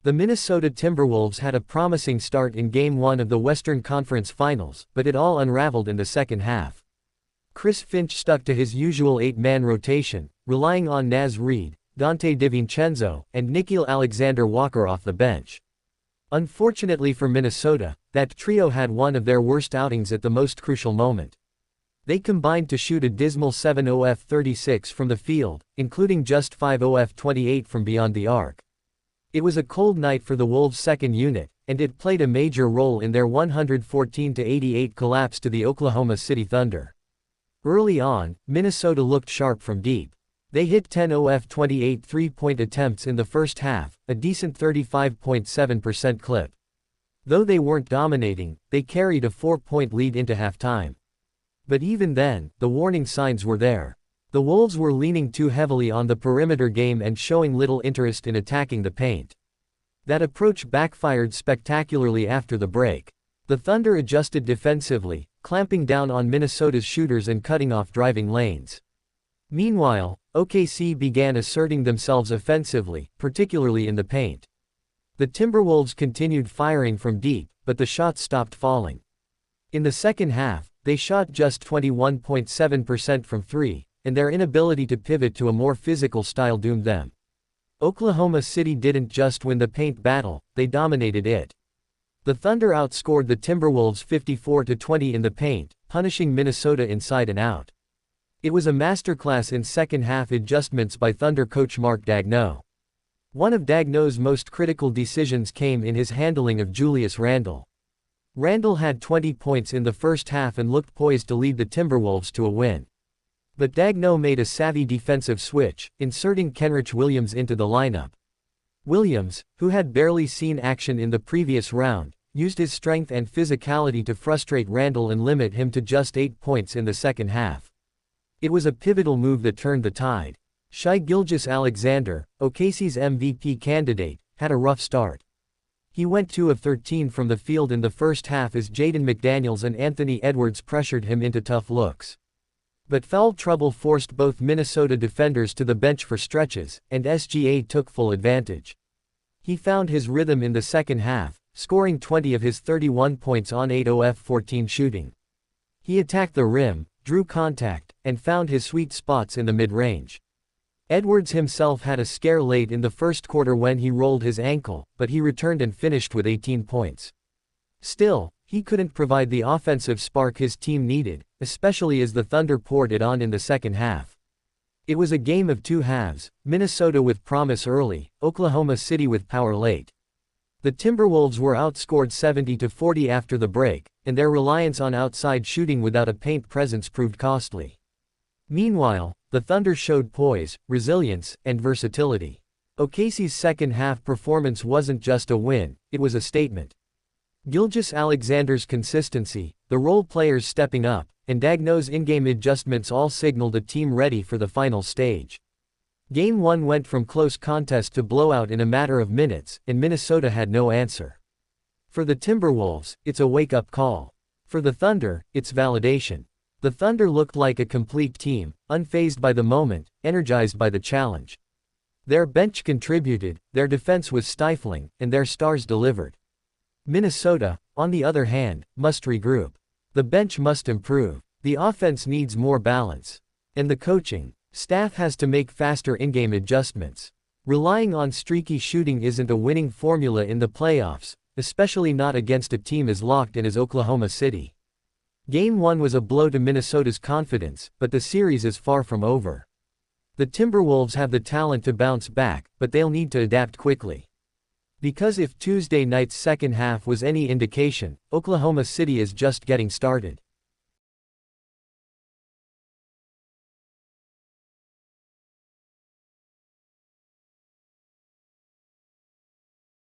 The Minnesota Timberwolves had a promising start in Game 1 of the Western Conference Finals, but it all unraveled in the second half. Finch stuck to his usual 8-man rotation, relying on Naz Reid, Donte DiVincenzo, and Nickeil Alexander-Walker off the bench. Unfortunately for Minnesota, that trio had one of their worst outings at the most crucial moment. They combined to shoot a dismal 7 of 36 from the field, including just 5 of 28 from beyond the arc. It was a cold night for the Wolves' second unit, and it played a major role in their 114-88 collapse to the Oklahoma City Thunder. Early on, Minnesota looked sharp from deep. They hit 10 of 28 three-point attempts in the first half, a decent 35.7% clip. Though they weren't dominating, they carried a 4-point lead into halftime. But even then, the warning signs were there. The Wolves were leaning too heavily on the perimeter game and showing little interest in attacking the paint. That approach backfired spectacularly after the break. The Thunder adjusted defensively, clamping down on Minnesota's shooters and cutting off driving lanes. Meanwhile, OKC began asserting themselves offensively, particularly in the paint. The Timberwolves continued firing from deep, but the shots stopped falling. In the second half, they shot just 21.7% from three, and their inability to pivot to a more physical style doomed them. Oklahoma City didn't just win the paint battle, they dominated it. The Thunder outscored the Timberwolves 54-20 in the paint, punishing Minnesota inside and out. It was a masterclass in second-half adjustments by Thunder coach Mark Daigneault. One of Daigneault's most critical decisions came in his handling of Julius Randle. Randle had 20 points in the first half and looked poised to lead the Timberwolves to a win. But Daigneault made a savvy defensive switch, inserting Kenrich Williams into the lineup. Williams, who had barely seen action in the previous round, used his strength and physicality to frustrate Randle and limit him to just 8 points in the second half. It was a pivotal move that turned the tide. Shai Gilgeous-Alexander, OKC's MVP candidate, had a rough start. He went 2 of 13 from the field in the first half as Jaden McDaniels and Anthony Edwards pressured him into tough looks. But foul trouble forced both Minnesota defenders to the bench for stretches, and SGA took full advantage. He found his rhythm in the second half, scoring 20 of his 31 points on 8 of 14 shooting. He attacked the rim, drew contact, and found his sweet spots in the mid-range. Edwards himself had a scare late in the first quarter when he rolled his ankle, but he returned and finished with 18 points. Still, he couldn't provide the offensive spark his team needed, especially as the Thunder poured it on in the second half. It was a game of two halves, Minnesota with promise early, Oklahoma City with power late. The Timberwolves were outscored 70-40 after the break, and their reliance on outside shooting without a paint presence proved costly. Meanwhile, the Thunder showed poise, resilience, and versatility. OKC's second-half performance wasn't just a win, it was a statement. Gilgeous-Alexander's consistency, the role players stepping up, and Daigneault's in-game adjustments all signaled a team ready for the final stage. Game 1 went from close contest to blowout in a matter of minutes, and Minnesota had no answer. For the Timberwolves, it's a wake-up call. For the Thunder, it's validation. The Thunder looked like a complete team, unfazed by the moment, energized by the challenge. Their bench contributed, their defense was stifling, and their stars delivered. Minnesota, on the other hand, must regroup. The bench must improve. The offense needs more balance. And the coaching staff has to make faster in-game adjustments. Relying on streaky shooting isn't a winning formula in the playoffs, especially not against a team as locked in as Oklahoma City. Game 1 was a blow to Minnesota's confidence, but the series is far from over. The Timberwolves have the talent to bounce back, but they'll need to adapt quickly. Because if Tuesday night's second half was any indication, Oklahoma City is just getting started.